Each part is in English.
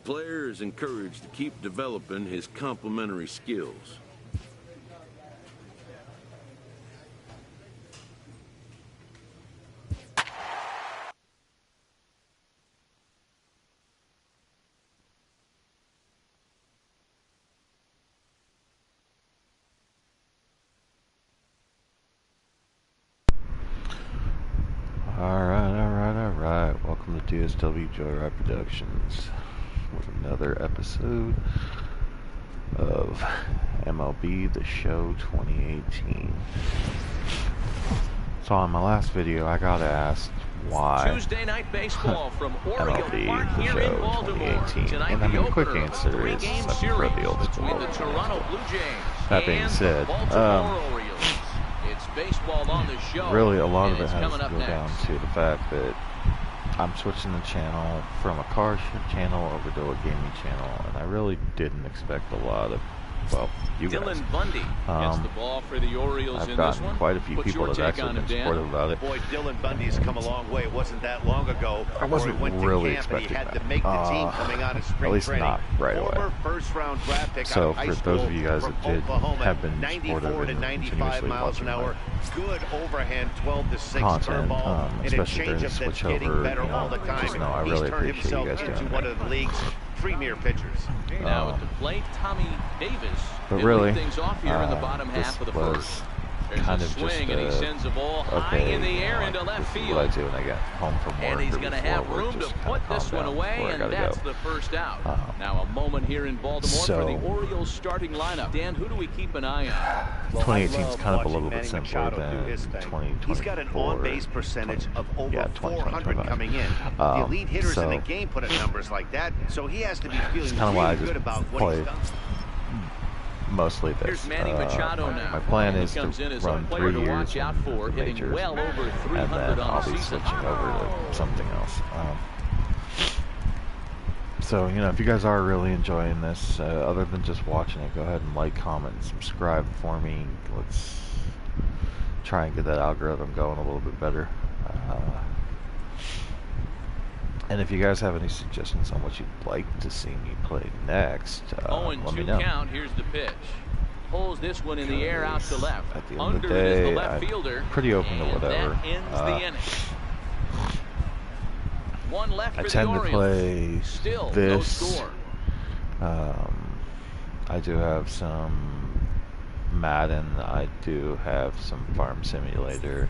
player is encouraged to keep developing his complementary skills. Alright. Welcome to DSW Joyride Productions with another episode of MLB The Show 2018. So on my last video, I got asked why Tuesday night baseball from MLB Park The here Show in Baltimore. 2018. Tonight, And I mean, the quick opener, answer is I prefer series the old between school. the Toronto Blue Jays That being and said, the Baltimore Orioles. It's baseball on the show. Really, a lot of it it's has coming to up go next. down to the fact that I'm switching the channel from a car channel over to a gaming channel, and I really didn't expect a lot of, well, you guys. Dylan Bundy gets the ball for the Orioles I've in gotten this one. quite a few people that have actually been supportive about it. Boy, Dylan Bundy's come a long way. It wasn't that long ago. I wasn't really expecting he had that. to make the team coming out of spring At least training. not right away. Former first-round draft pick So out of high for school those of you guys from that did Oklahoma, have been 94 supportive to and 95 continuously miles an watching hour. Good overhand 12-6 content, curveball and a especially during the changeup that's switchover, getting better you know, all the time. just know I He's really turned appreciate you himself guys into doing one that. of the league's premier pitchers. Now at the plate, Tommy Davis. But really, things off here in the bottom this half of the was first. There's kind a of just swing, and he sends a ball high okay, in the air you know, into left this field. is what I do when I get home from work. And he's going to have work, room to just put kinda this calm one down away, before I and gotta that's go. the first out. Now a moment here in Baltimore for the Orioles starting lineup. Dan, who do we keep an eye on? Well, 2018 is kind of a little Manny bit simpler Machado do than his thing. 2024. He's got an on-base percentage of over 400 coming in. The elite hitters in the game put up numbers like that, so he has to be feeling really good about what he's done. Mostly this. Here's Manny Machado now. My plan is to comes in as run a player 3 to years watch out for, in the hitting majors, well over and 300 then on I'll the be season. switching over to something else. So, you know, if you guys are really enjoying this, other than just watching it, go ahead and like, comment, and subscribe for me. Let's try and get that algorithm going a little bit better. And if you guys have any suggestions on what you'd like to see me play next, let me know. Count. Here's the pitch. Pulls this one in the air out to left. At the end of the Under it is day, the left I'm fielder. pretty open to whatever. That ends the inning. One left I for tend the to Orioles. play Still this. no score. I do have some Madden. I do have some Farm Simulator,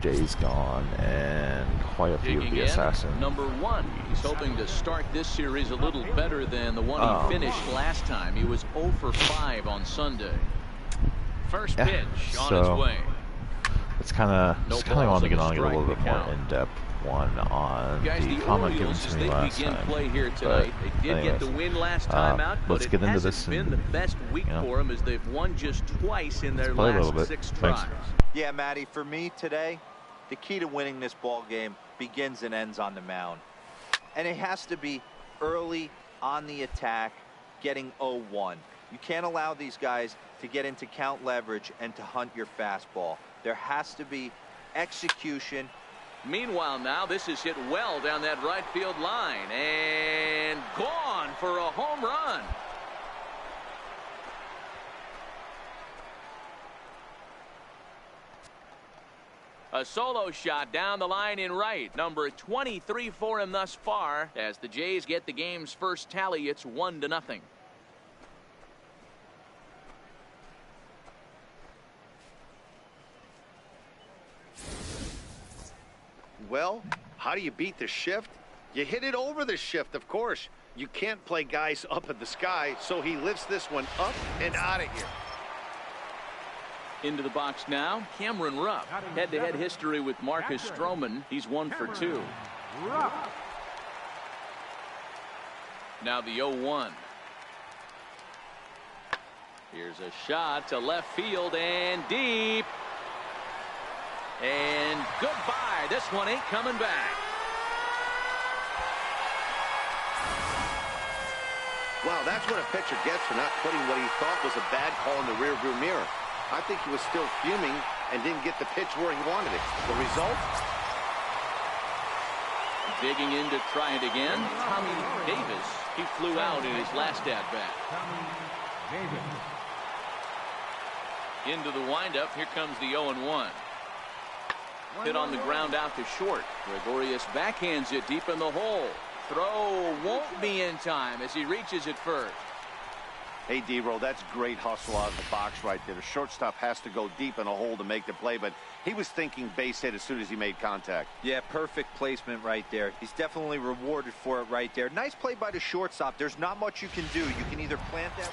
Days Gone, and quite a few of the Assassin. Number 1. He's hoping to start this series a little better than the one he finished last time. He was 0 for 5 on Sunday. First pitch on his way. It's kind of want to get on and get a little bit more in-depth one on Guys, the comment given to me last time. Play here tonight. They did get the win last time out, but let's get into this. Been the best week for them as they've won just twice in their last 6 tries. Yeah, Matty, for me today, the key to winning this ball game begins and ends on the mound. And it has to be early on the attack, getting 0-1. You can't allow these guys to get into count leverage and to hunt your fastball. There has to be execution. Meanwhile, now this is hit well down that right field line and gone for a home run. A solo shot down the line in right. Number 23 for him thus far. As the Jays get the game's first tally, it's 1-0. Well, how do you beat the shift? You hit it over the shift, of course. You can't play guys up in the sky, so he lifts this one up and out of here. Into the box now, Cameron Rupp. Head-to-head history with Marcus Stroman. He's 1 for 2. Now the 0-1. Here's a shot to left field and deep. And goodbye. This one ain't coming back. Wow, that's what a pitcher gets for not putting what he thought was a bad call in the rearview mirror. I think he was still fuming and didn't get the pitch where he wanted it. The result? Digging in to try it again, Tommy Davis. He flew out in his last at-bat. Into the windup. Here comes the 0-1. Hit on the ground out to short. Gregorius backhands it deep in the hole. Throw won't be in time as he reaches it first. Hey, D-Roll, that's great hustle out of the box right there. The shortstop has to go deep in a hole to make the play, but he was thinking base hit as soon as he made contact. Yeah, perfect placement right there. He's definitely rewarded for it right there. Nice play by the shortstop. There's not much you can do. You can either plant that.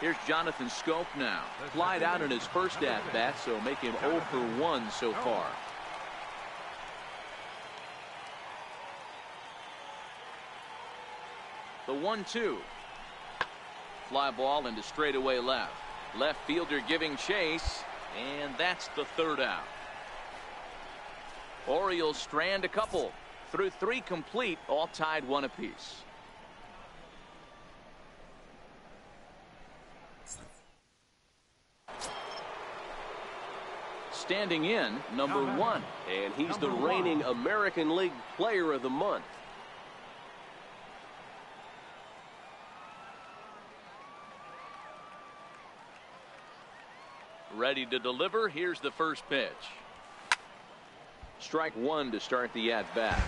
Here's Jonathan Scope now. Flied out in his first at-bat, so make him 0 for 1 so far. The 1-2. Fly ball into straightaway left. Left fielder giving chase, and that's the third out. Orioles strand a couple. Through 3 complete, all tied 1 apiece. Standing in, number 1. And he's the reigning American League Player of the Month. Ready to deliver. Here's the first pitch. Strike 1 to start the at-bat.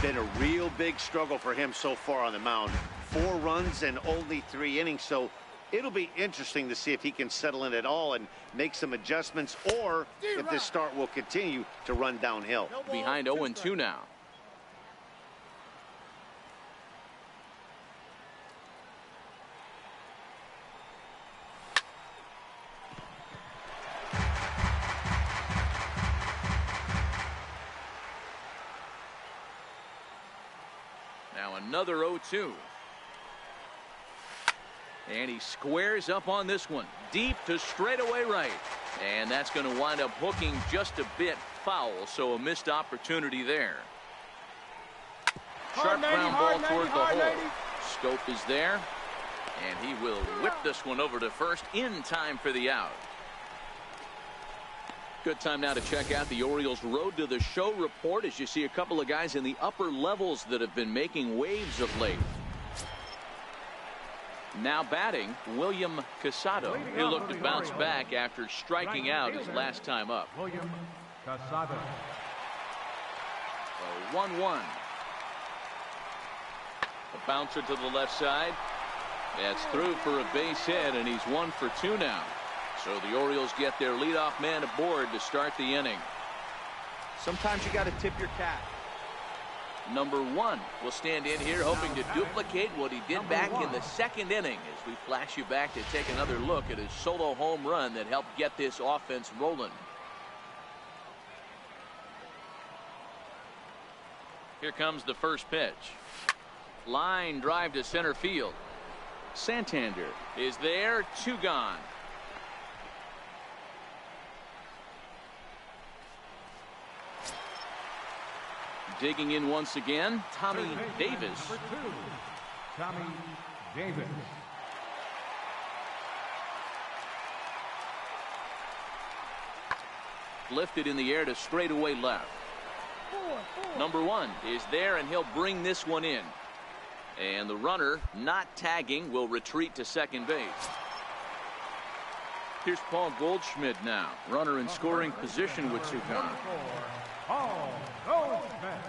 Been a real big struggle for him so far on the mound. 4 runs and only 3 innings, so it'll be interesting to see if he can settle in at all and make some adjustments, or if this start will continue to run downhill. Behind 0-2 now. Now another 0-2. And he squares up on this one. Deep to straightaway right. And that's going to wind up hooking just a bit foul, so a missed opportunity there. Sharp ground ball toward the hole. Scope is there. And he will whip this one over to first in time for the out. Good time now to check out the Orioles Road to the Show report, as you see a couple of guys in the upper levels that have been making waves of late. Now batting, William Casado. He'll look to bounce back after striking out his last time up. William Casado. 1-1. A bouncer to the left side. That's through for a base hit, and he's 1 for 2 now. So the Orioles get their leadoff man aboard to start the inning. Sometimes you got to tip your cap. Number 1 will stand in here hoping to duplicate what he did back in the second inning, as we flash you back to take another look at his solo home run that helped get this offense rolling. Here comes the first pitch. Line drive to center field. Santander is there, 2 gone. Digging in once again, Tommy Davis. Tommy Davis. Lifted in the air to straightaway left. Number 1 is there, and he'll bring this one in. And the runner, not tagging, will retreat to second base. Here's Paul Goldschmidt now. Runner in scoring position with 2 gone. Paul Goldschmidt.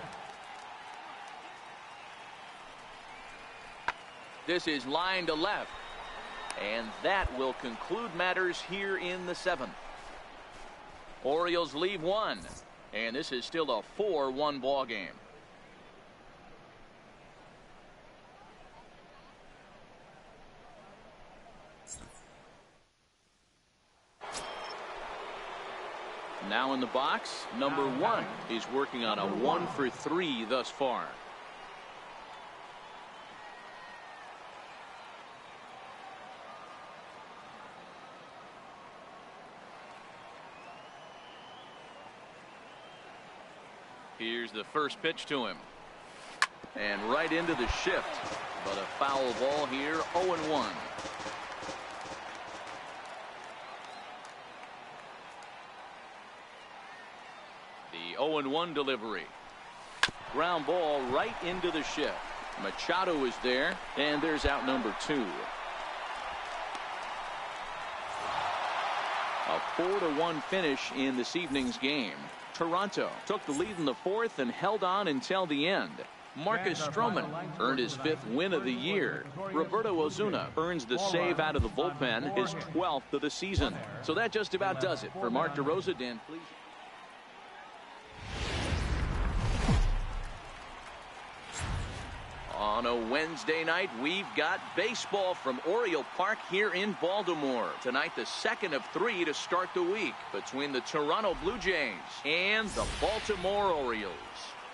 This is line to left. And that will conclude matters here in the 7th. Orioles leave 1. And this is still a 4-1 ball game. Now in the box, number 1 is working on a 1 for 3 thus far. Here's the first pitch to him. And right into the shift. But a foul ball here, 0-1. The 0-1 delivery. ground ball right into the shift. Machado is there, and there's out number 2. A 4-1 finish in this evening's game. Toronto took the lead in the 4th and held on until the end. Marcus Stroman earned his 5th win of the year. Roberto Ozuna earns the save out of the bullpen, his 12th of the season. So that just about does it. For Mark DeRosa, Dan, please. On a Wednesday night, we've got baseball from Oriole Park here in Baltimore. Tonight, the second of 3 to start the week between the Toronto Blue Jays and the Baltimore Orioles.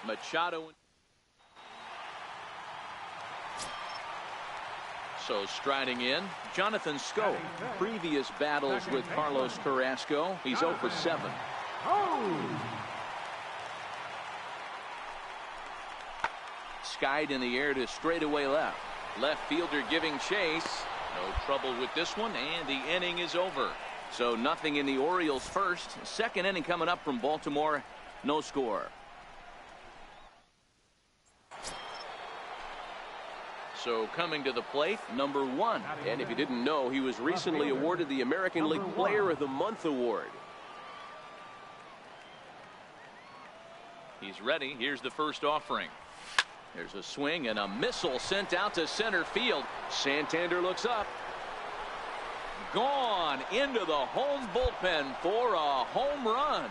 Machado. So striding in, Jonathan Scope. Previous battles with Carlos Carrasco, he's 0 for 7. Skied in the air to straightaway left. Left fielder giving chase. No trouble with this one, and the inning is over. So nothing in the Orioles' first. Second inning coming up from Baltimore. No score. So coming to the plate, number 1. And if you didn't know, he was recently awarded the American League Player of the Month award. He's ready. Here's the first offering. There's a swing and a missile sent out to center field. Santander looks up. Gone into the home bullpen for a home run.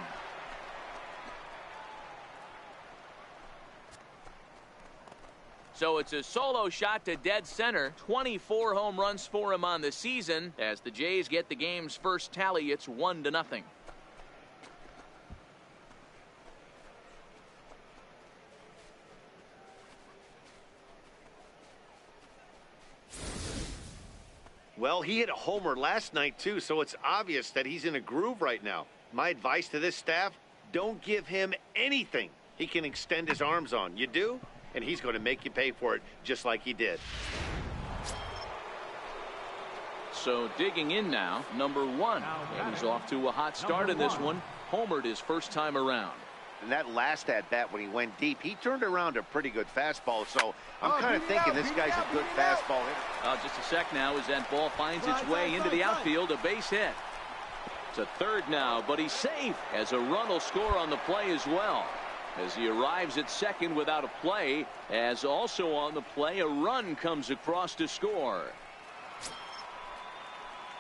So it's a solo shot to dead center. 24 home runs for him on the season. As the Jays get the game's first tally, it's 1-0. Well, he hit a homer last night, too, so it's obvious that he's in a groove right now. My advice to this staff, don't give him anything he can extend his arms on. You do, and he's going to make you pay for it, just like he did. So digging in now, number 1. And he's off to a hot start in this one. Homered his first time around. And that last at-bat when he went deep, he turned around a pretty good fastball, so I'm kind of thinking this guy's a good fastball hitter. Just a sec now as that ball finds its way into the outfield, a base hit. To third now, but he's safe as a run will score on the play as well. As he arrives at second without a play, as also on the play, a run comes across to score.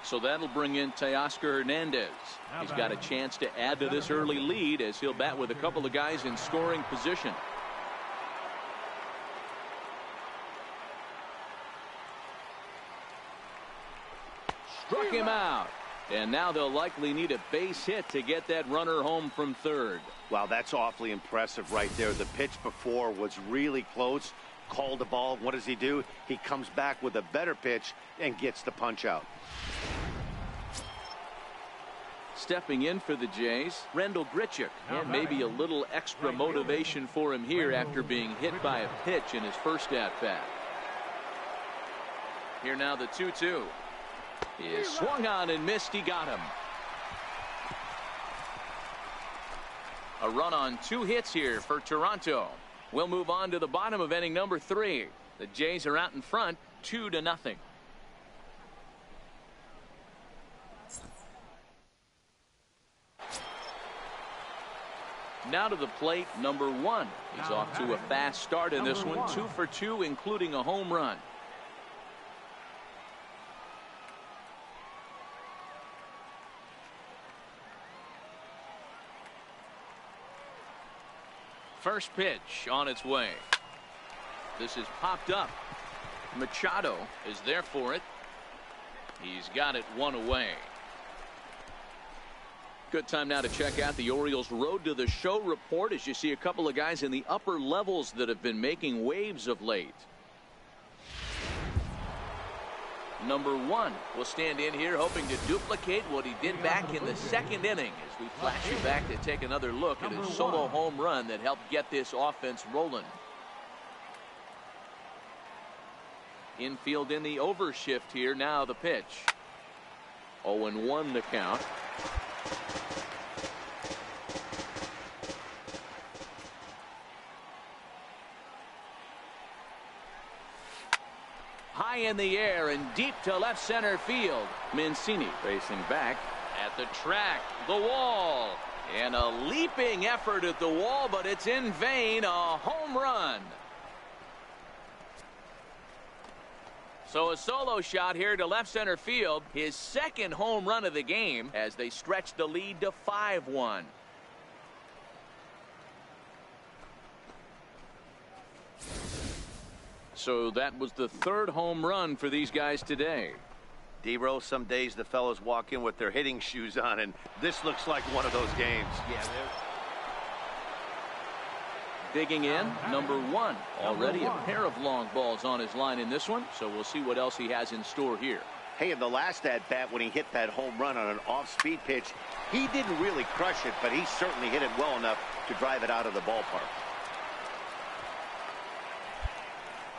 So that'll bring in Teoscar Hernandez. He's got a chance to add to this early lead as he'll bat with a couple of guys in scoring position. Struck him out. And now they'll likely need a base hit to get that runner home from third. Wow, that's awfully impressive right there. The pitch before was really close. Called the ball. What does he do? He comes back with a better pitch and gets the punch out. Stepping in for the Jays, Rendell Grichuk, and maybe a little extra motivation for him here after being hit by a pitch in his first at-bat. Here now the 2-2. He is swung on and missed. He got him. A run on 2 hits here for Toronto. We'll move on to the bottom of inning number 3. The Jays are out in front, 2-0. Now to the plate, number 1. He's off to a fast start in this one, 2 for 2, including a home run. First pitch on its way. This is popped up. Machado is there for it. He's got it 1 away. Good time now to check out the Orioles' Road to the Show report as you see a couple of guys in the upper levels that have been making waves of late. Number 1 will stand in here hoping to duplicate what he did back in the second inning as we flash you back to take another look at his solo home run that helped get this offense rolling. Infield in the overshift here. Now the pitch. 0-1 the count. high in the air and deep to left center field. Mancini racing back at the track, the wall, and a leaping effort at the wall, but it's in vain. A home run. So a solo shot here to left center field, his second home run of the game as they stretch the lead to 5-1. So that was the third home run for these guys today. D-Row, some days the fellows walk in with their hitting shoes on, and this looks like one of those games. Yeah, digging in, number 1. Already a pair of long balls on his line in this one, so we'll see what else he has in store here. Hey, in the last at-bat when he hit that home run on an off-speed pitch, he didn't really crush it, but he certainly hit it well enough to drive it out of the ballpark.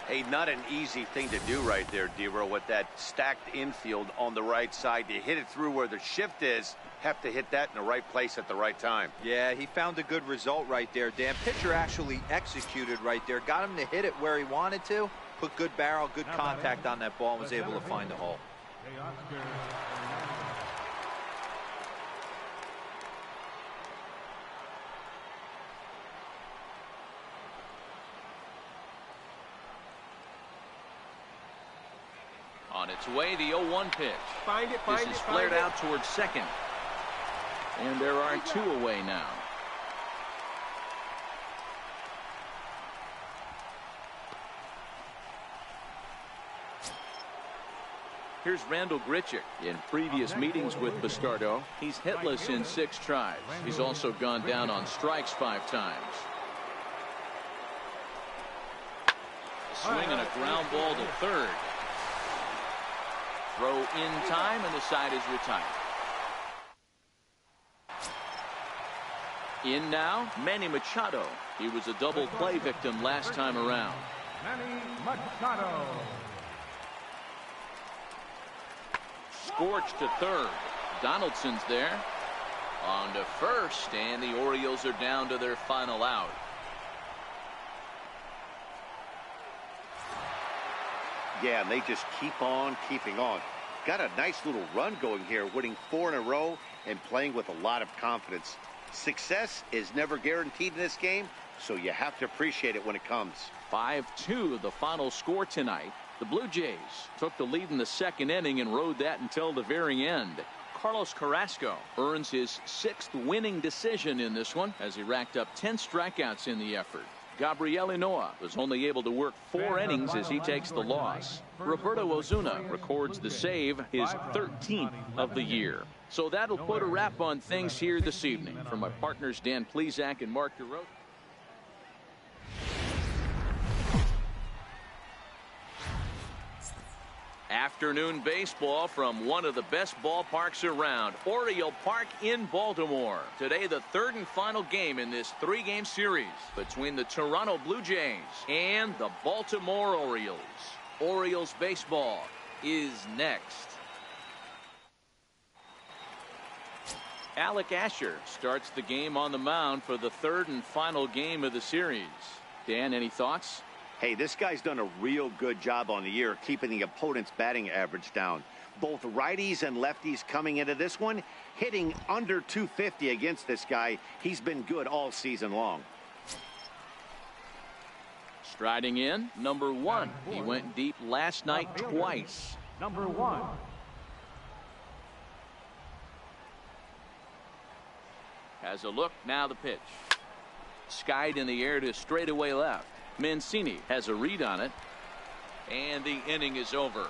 Hey, not an easy thing to do right there, D-Row, with that stacked infield on the right side. To hit it through where the shift is, have to hit that in the right place at the right time. Yeah, he found a good result right there, Dan. Pitcher actually executed right there. Got him to hit it where he wanted to. Put good barrel, good contact on that ball, and was able to find a hole. On its way, the 0-1 pitch. This is flared out towards second. And there are 2 away now. Here's Randall Grichuk. In previous meetings with Bastardo, he's hitless in 6 tries. He's also gone down on strikes 5 times. Swing and a ground ball to third. Throw in time, and the side is retired. In now, Manny Machado. He was a double play victim last time around. Manny Machado. Scorched to third. Donaldson's there. On to first, and the Orioles are down to their final out. Yeah, and they just keep on keeping on. Got a nice little run going here, winning 4 in a row and playing with a lot of confidence. Success is never guaranteed in this game, so you have to appreciate it when it comes. 5-2 the final score tonight. The Blue Jays took the lead in the second inning and rode that until the very end. Carlos Carrasco earns his 6th winning decision in this one as he racked up 10 strikeouts in the effort. Gabriel Ynoa was only able to work 4 innings as he takes the loss. Roberto Ozuna records the save, his 13th of the year. So that'll put a wrap on things here this evening. From my partners Dan Plesac and Mark DeRosa. Afternoon baseball from one of the best ballparks around, Oriole Park in Baltimore. Today, the 3rd and final game in this 3-game series between the Toronto Blue Jays and the Baltimore Orioles. Orioles baseball is next. Alec Asher starts the game on the mound for the 3rd and final game of the series. Dan, any thoughts? Hey, this guy's done a real good job on the year keeping the opponent's batting average down. Both righties and lefties coming into this one, hitting under 250 against this guy. He's been good all season long. Striding in, number 1. He went deep last night twice. Number 1. Has a look, now the pitch. Skied in the air to straightaway left. Mancini has a read on it, and the inning is over.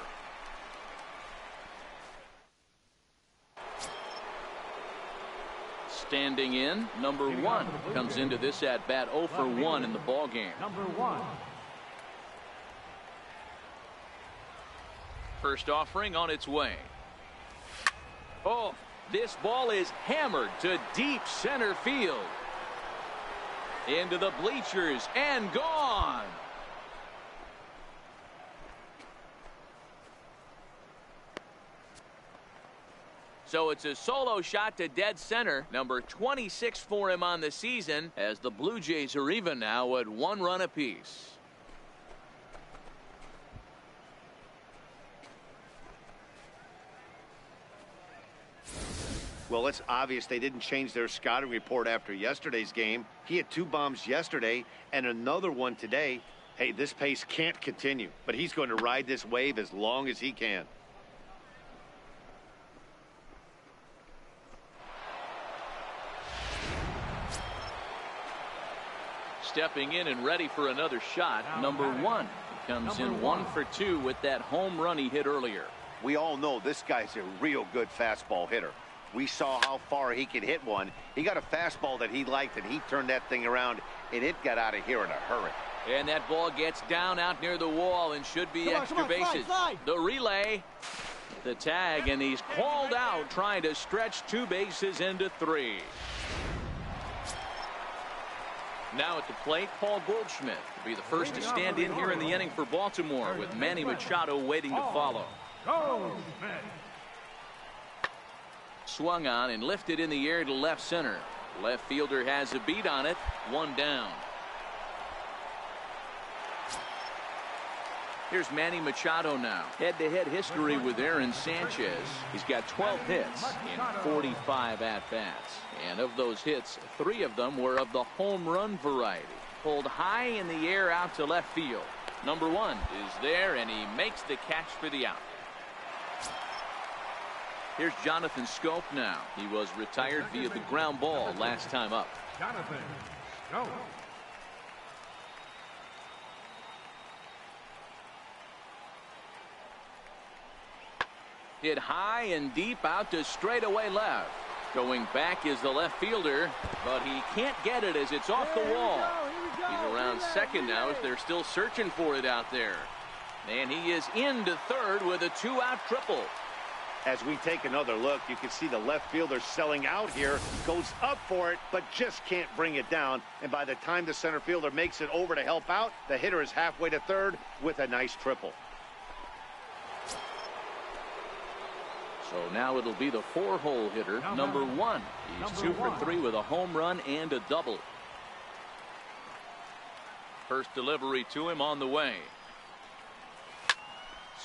Standing in, number 1 comes into this at bat 0 for 1 in the ball game. Number 1. First offering on its way. Oh, this ball is hammered to deep center field. Into the bleachers and gone. So it's a solo shot to dead center, number 26 for him on the season, as the Blue Jays are even now at 1 run apiece. Well, it's obvious they didn't change their scouting report after yesterday's game. He had 2 bombs yesterday and another one today. Hey, this pace can't continue, but he's going to ride this wave as long as he can. Stepping in and ready for another shot, number 1. He comes in 1 for 2 with that home run he hit earlier. We all know this guy's a real good fastball hitter. We saw how far he could hit one. He got a fastball that he liked, and he turned that thing around, and it got out of here in a hurry. And that ball gets down out near the wall and should be extra bases. The relay, the tag, and he's called out trying to stretch 2 bases into 3. Now at the plate, Paul Goldschmidt will be the first to stand in here in the inning for Baltimore, with Manny Machado waiting to follow. Swung on and lifted in the air to left center. Left fielder has a beat on it. 1 down. Here's Manny Machado now. Head-to-head history with Aaron Sanchez. He's got 12 hits in 45 at-bats. And of those hits, 3 of them were of the home run variety. Pulled high in the air out to left field. Number 1 is there, and he makes the catch for the out. Here's Jonathan Scope now. He was retired via the ground ball last time up. Jonathan Scope. Hit high and deep out to straightaway left. Going back is the left fielder, but he can't get it as it's off the wall. He's around second now as they're still searching for it out there. And he is into third with a 2-out triple. As we take another look, you can see the left fielder selling out here, goes up for it, but just can't bring it down. And by the time the center fielder makes it over to help out, the hitter is halfway to third with a nice triple. So now it'll be the 4-hole hitter, number 1. He's 2 for 3 with a home run and a double. First delivery to him on the way.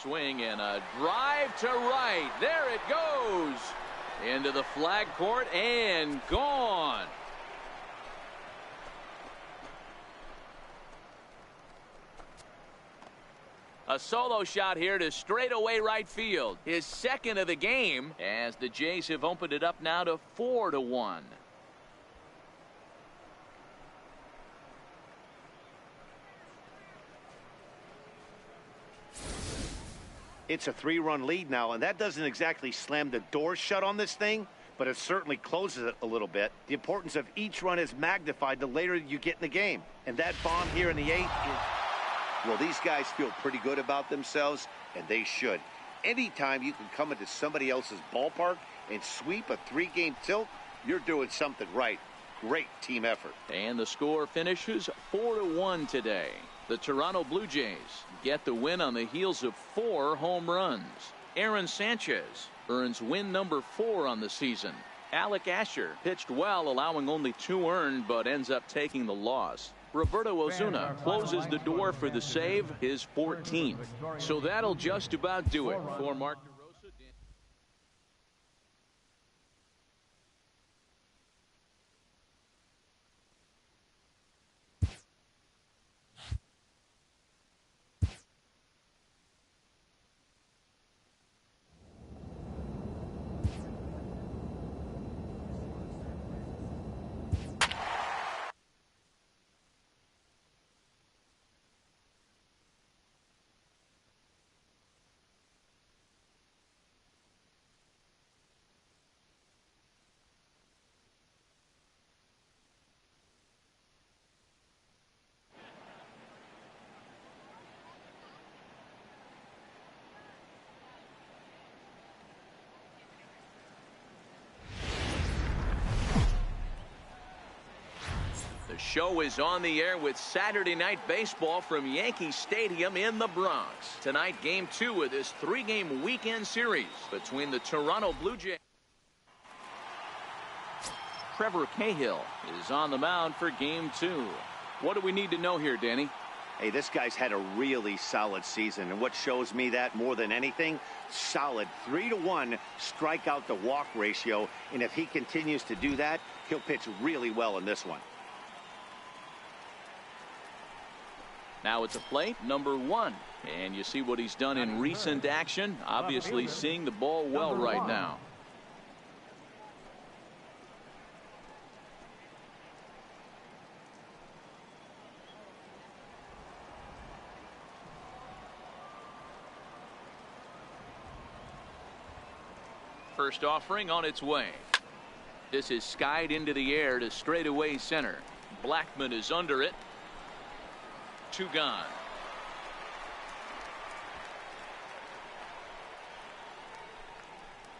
Swing and a drive to right. There it goes. Into the flag court and gone. A solo shot here to straightaway right field. His second of the game, as the Jays have opened it up now to 4-1. It's a 3-run lead now, and that doesn't exactly slam the door shut on this thing, but it certainly closes it a little bit. The importance of each run is magnified the later you get in the game. And that bomb here in the 8th is... Well, these guys feel pretty good about themselves, and they should. Anytime you can come into somebody else's ballpark and sweep a 3-game tilt, you're doing something right. Great team effort. And the score finishes 4-1 today. The Toronto Blue Jays get the win on the heels of 4 home runs. Aaron Sanchez earns win number 4 on the season. Alec Asher pitched well, allowing only 2 earned, but ends up taking the loss. Roberto Osuna closes the door for the save, his 14th. So that'll just about do it for Mark DeRosa. The show is on the air with Saturday Night Baseball from Yankee Stadium in the Bronx. Tonight, Game 2 of this 3-game weekend series between the Toronto Blue Jays. Trevor Cahill is on the mound for Game 2. What do we need to know here, Danny? Hey, this guy's had a really solid season, and what shows me that more than anything, solid 3-to-1 strikeout to walk ratio, and if he continues to do that, he'll pitch really well in this one. Now it's a plate number 1, and you see what he's done in recent action. Obviously seeing the ball well right now. First offering on its way. This is skied into the air to straightaway center. Blackmon is under it. 2 gone.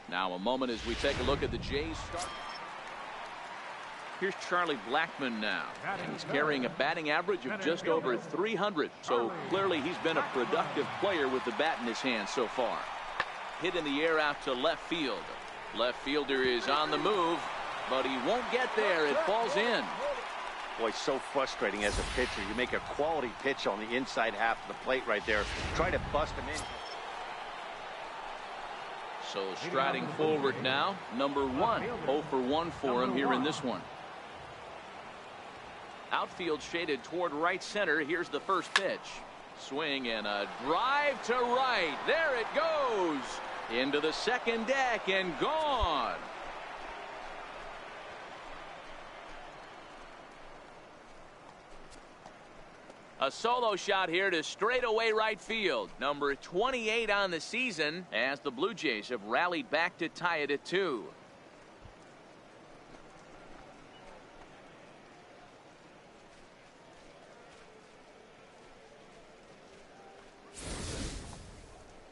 Now a moment as we take a look at the Jays start. Here's Charlie Blackmon now. And he's carrying a batting average of just over 300. So clearly he's been a productive player with the bat in his hand so far. Hit in the air out to left field. Left fielder is on the move, but he won't get there. It falls in. Boy, so frustrating as a pitcher. You make a quality pitch on the inside half of the plate right there. Try to bust him in. So striding forward now, number 1. 0 for 1 for him here in this one. Outfield shaded toward right center. Here's the first pitch. Swing and a drive to right. There it goes. Into the second deck and gone. A solo shot here to straightaway right field. Number 28 on the season as the Blue Jays have rallied back to tie it at 2.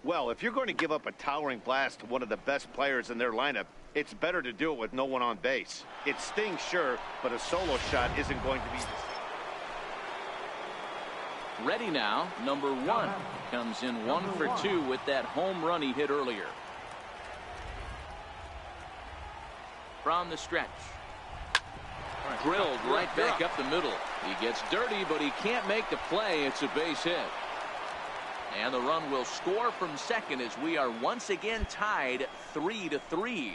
Well, if you're going to give up a towering blast to one of the best players in their lineup, it's better to do it with no one on base. It stings, sure, but a solo shot isn't going to be the same. Ready now, number 1. Comes in 1 for 2 with that home run he hit earlier. From the stretch. Drilled right back up the middle. He gets dirty, but he can't make the play. It's a base hit. And the run will score from second as we are once again tied 3-3.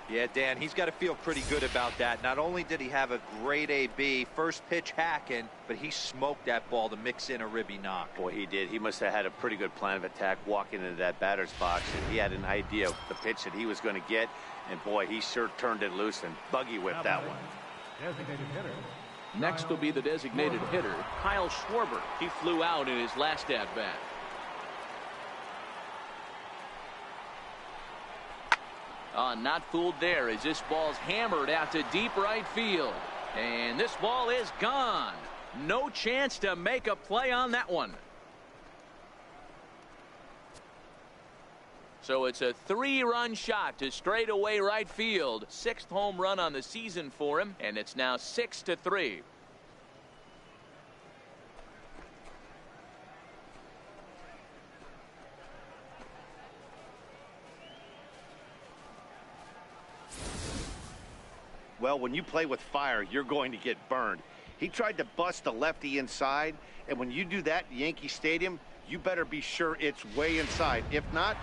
Yeah, Dan, he's got to feel pretty good about that. Not only did he have a great AB, first pitch hacking, but he smoked that ball to mix in a ribby knock. Boy, he did. He must have had a pretty good plan of attack walking into that batter's box, and he had an idea of the pitch that he was going to get, and boy, he sure turned it loose and buggy whipped that one. Next will be the designated hitter, Kyle Schwarber. He flew out in his last at-bat. Not fooled there as this ball's hammered out to deep right field. And this ball is gone. No chance to make a play on that one. So it's a 3-run shot to straightaway right field. 6th home run on the season for him, and it's now 6-3. Well, when you play with fire, you're going to get burned. He tried to bust the lefty inside, and when you do that in Yankee Stadium, you better be sure it's way inside. If not...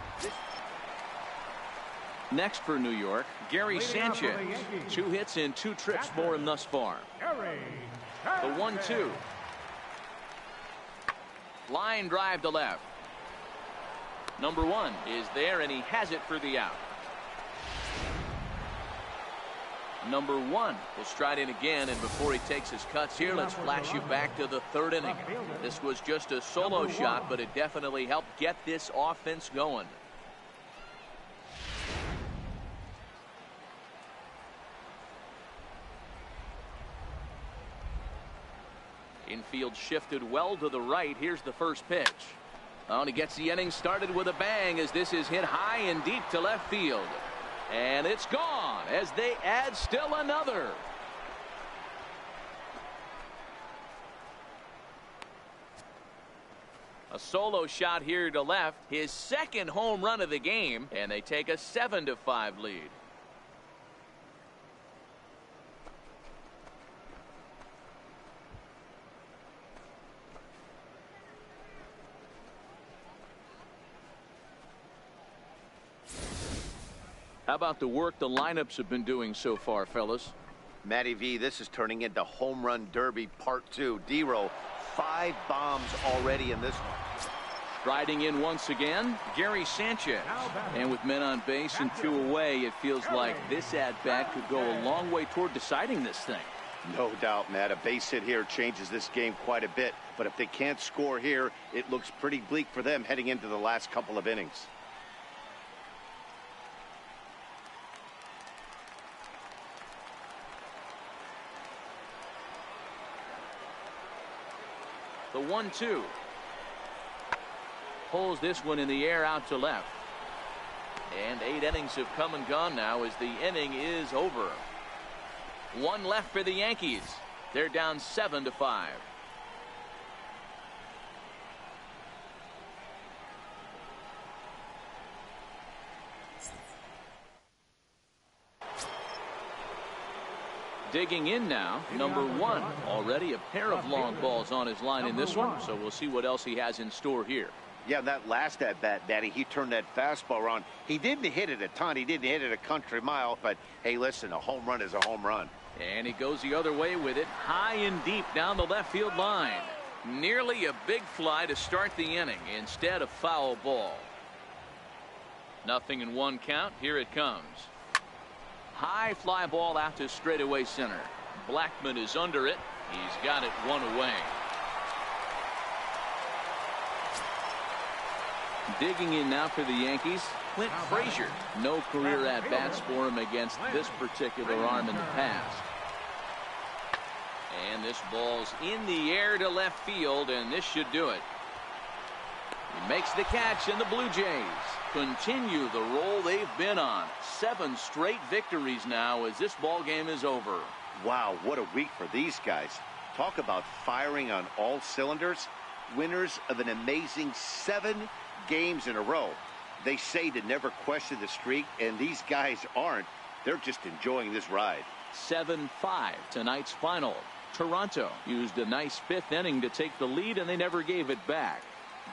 Next for New York, Gary Sanchez. 2 hits and 2 trips for him thus far. The 1-2. Line drive to left. Number 1 is there, and he has it for the out. Number 1 will stride in again, and before he takes his cuts here, let's flash you back to the 3rd inning. This was just a solo shot, but it definitely helped get this offense going. Infield shifted well to the right. Here's the first pitch. Oh, and he gets the inning started with a bang as this is hit high and deep to left field. And it's gone as they add still another. A solo shot here to left. His 2nd home run of the game, and they take a 7-5 lead. How about the work the lineups have been doing so far, fellas? Matty V, this is turning into home run derby part 2. D-Row, 5 bombs already in this one. Striding in once again, Gary Sanchez. And with men on base and 2 away, it feels like this at-bat could go a long way toward deciding this thing. No doubt, Matt. A base hit here changes this game quite a bit. But if they can't score here, it looks pretty bleak for them heading into the last couple of innings. The 1-2. Pulls this one in the air out to left. And 8 innings have come and gone now as the inning is over. 1 left for the Yankees. They're down 7-5. Digging in now, number 1. Already a pair of long balls on his line in this one, so we'll see what else he has in store here. Yeah, that last at-bat, Daddy, he turned that fastball around. He didn't hit it a ton. He didn't hit it a country mile. But, hey, listen, a home run is a home run. And he goes the other way with it, high and deep down the left field line. Nearly a big fly to start the inning instead of foul ball. 0-1 count. Here it comes. High fly ball out to straightaway center. Blackman is under it. He's got it 1 away. Digging in now for the Yankees, Clint Frazier. No career at-bats for him against this particular arm in the past. And this ball's in the air to left field, and this should do it. He makes the catch, and the Blue Jays continue the roll they've been on. 7 straight victories now as this ball game is over. Wow, what a week for these guys. Talk about firing on all cylinders. Winners of an amazing 7 games in a row. They say to never question the streak, and these guys aren't. They're just enjoying this ride. 7-5 tonight's final. Toronto used a nice 5th inning to take the lead, and they never gave it back.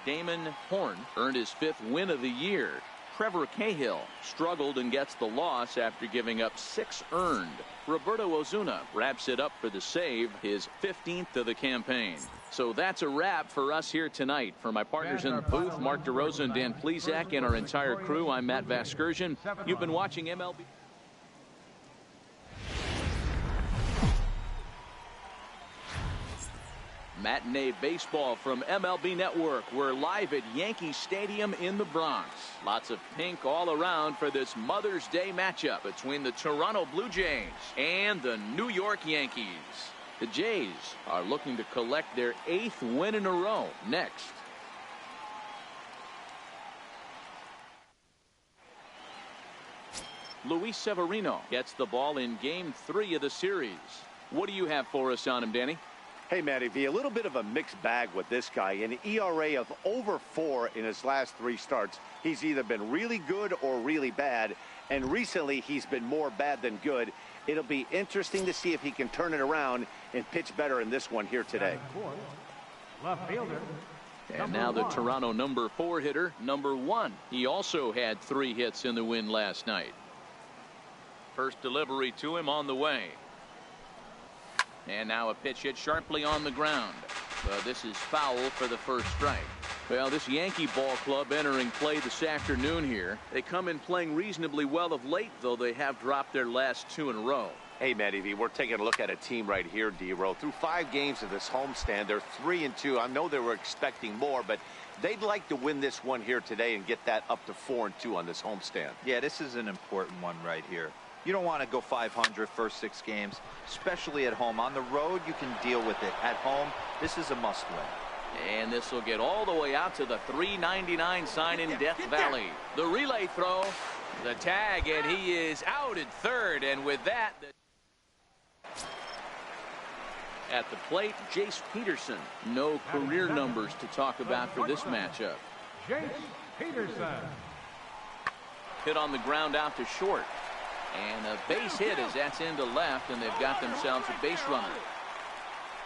Damon Horn earned his 5th win of the year. Trevor Cahill struggled and gets the loss after giving up 6 earned. Roberto Ozuna wraps it up for the save, his 15th of the campaign. So that's a wrap for us here tonight. For my partners in the booth, Mark DeRosa and Dan Plesac, and our entire crew, I'm Matt Vasgersian. You've been watching MLB. Matinee baseball from MLB Network. We're live at Yankee Stadium in the Bronx. Lots of pink all around for this Mother's Day matchup between the Toronto Blue Jays and the New York Yankees. The Jays are looking to collect their 8th win in a row next. Luis Severino gets the ball in Game 3 of the series. What do you have for us on him, Danny? Hey, Matty V, a little bit of a mixed bag with this guy. An ERA of over 4 in his last 3 starts. He's either been really good or really bad, and recently he's been more bad than good. It'll be interesting to see if he can turn it around and pitch better in this one here today. Left fielder. And now the Toronto number 4 hitter, number 1. He also had 3 hits in the win last night. First delivery to him on the way. And now a pitch hit sharply on the ground. This is foul for the first strike. Well, this Yankee ball club entering play this afternoon here. They come in playing reasonably well of late, though they have dropped their last 2 in a row. Hey, Matty V, we're taking a look at a team right here, D-Row. Through 5 games of this homestand, they're 3-2. I know they were expecting more, but they'd like to win this one here today and get that up to 4-2 on this homestand. Yeah, this is an important one right here. You don't want to go 500 first 6 games, especially at home. On the road, you can deal with it. At home, this is a must-win. And this will get all the way out to the 399 sign in Death Valley. The relay throw, the tag, and he is out at third. And with that, at the plate, Jace Peterson. No career numbers to talk about for this matchup. Jace Peterson. Hit on the ground out to short. And a base hit as that's into left, and they've got themselves a base runner.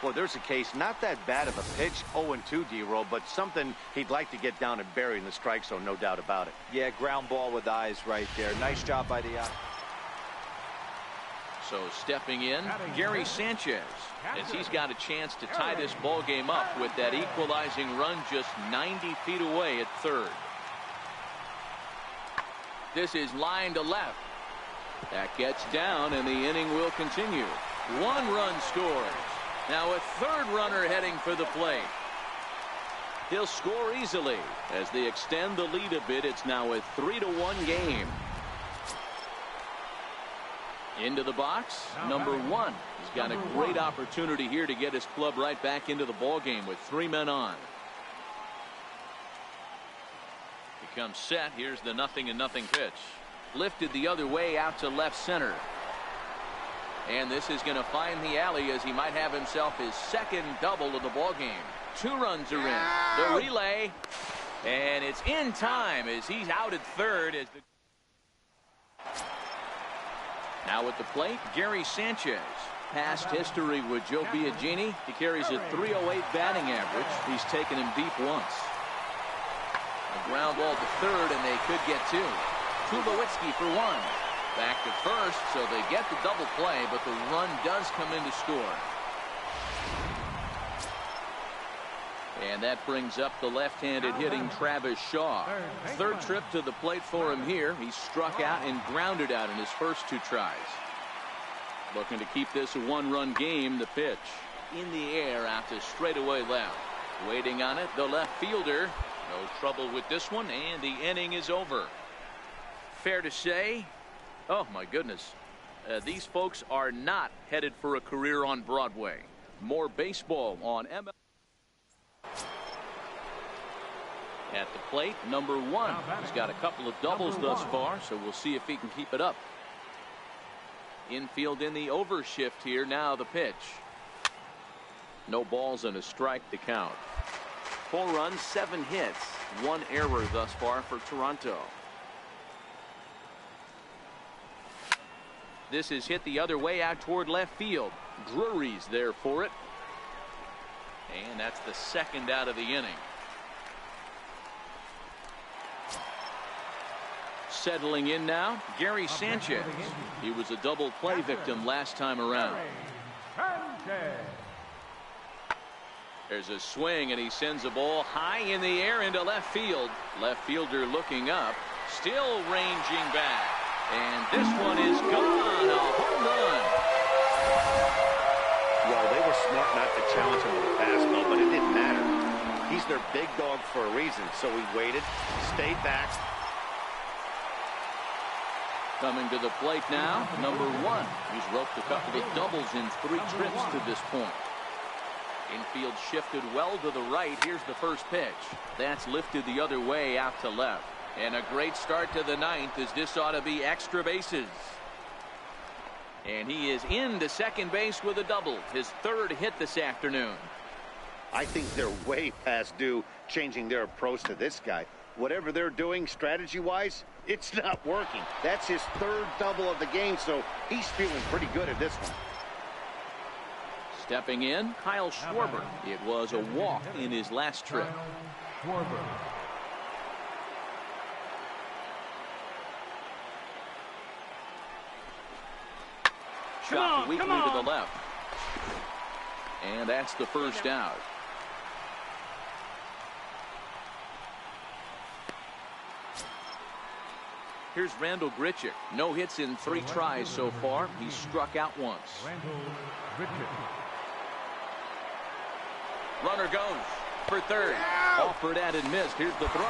Well, there's a case, not that bad of a pitch, 0-2 D-roll, but something he'd like to get down and bury in the strike zone, no doubt about it. Yeah, ground ball with eyes right there. Nice job by the So stepping in, Gary Sanchez, as he's got a chance to tie this ball game up with that equalizing run just 90 feet away at third. This is line to left. That gets down, and the inning will continue. 1 run scores. Now a third runner heading for the plate. He'll score easily as they extend the lead a bit. It's now a 3-1 game. Into the box, number 1. He's got a great opportunity here to get his club right back into the ball game with 3 men on. He comes set. Here's the 0-0 pitch. Lifted the other way out to left center. And this is going to find the alley as he might have himself his second double of the ball game. 2 runs are in. The relay. And it's in time as he's out at third. Now at the plate, Gary Sanchez. Past history with Joe Biagini. He carries a .308 batting average. He's taken him deep once. A ground ball to third, and they could get 2. Tulowitzki for 1. Back to first, so they get the double play, but the run does come in to score. And that brings up the left-handed hitting Travis Shaw. Third trip to the plate for him here. He struck out and grounded out in his first 2 tries. Looking to keep this a 1-run game. The pitch in the air out to straightaway left. Waiting on it, the left fielder. No trouble with this one, and the inning is over. Fair to say, oh my goodness, these folks are not headed for a career on Broadway. More baseball on MLB. At the plate, number 1. He's got a couple of doubles thus far, so we'll see if he can keep it up. Infield in the overshift here. Now the pitch. No balls and a strike to count. 4 runs, 7 hits, 1 error thus far for Toronto. This is hit the other way out toward left field. Drury's there for it. And that's the second out of the inning. Settling in now, Gary Sanchez. He was a double play victim last time around. There's a swing, and he sends a ball high in the air into left field. Left fielder looking up, still ranging back. And this one is gone. A home run. Well, they were smart not to challenge him with a fastball, but it didn't matter. He's their big dog for a reason, so he waited, stayed back. Coming to the plate now, number 1. He's roped a couple of doubles in 3 trips to this point. Infield shifted well to the right. Here's the first pitch. That's lifted the other way out to left. And a great start to the 9th, as this ought to be extra bases. And he is into second base with a double. His 3rd hit this afternoon. I think they're way past due changing their approach to this guy. Whatever they're doing strategy-wise, it's not working. That's his 3rd double of the game, so he's feeling pretty good at this one. Stepping in, Kyle Schwarber. It was a walk in his last trip. Shot weakly to the left. And that's the first out. Here's Randall Grichuk. No hits in 3 tries so far. He struck out once. Runner goes for third. Offered at and missed. Here's the throw.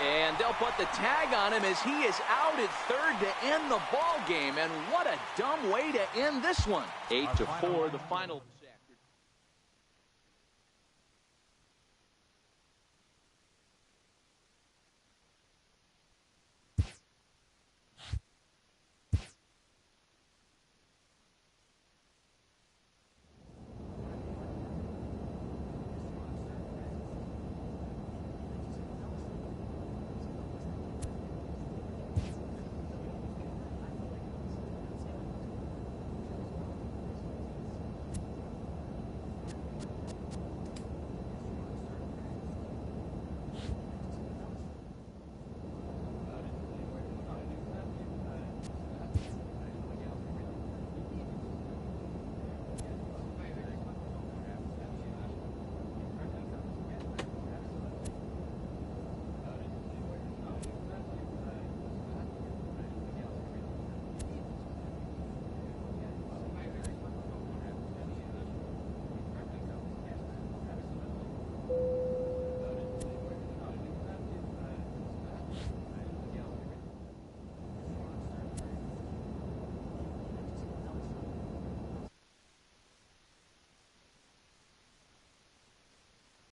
And they'll put the tag on him as he is out at third to end the ball game. And what a dumb way to end this one. 8-4 the final.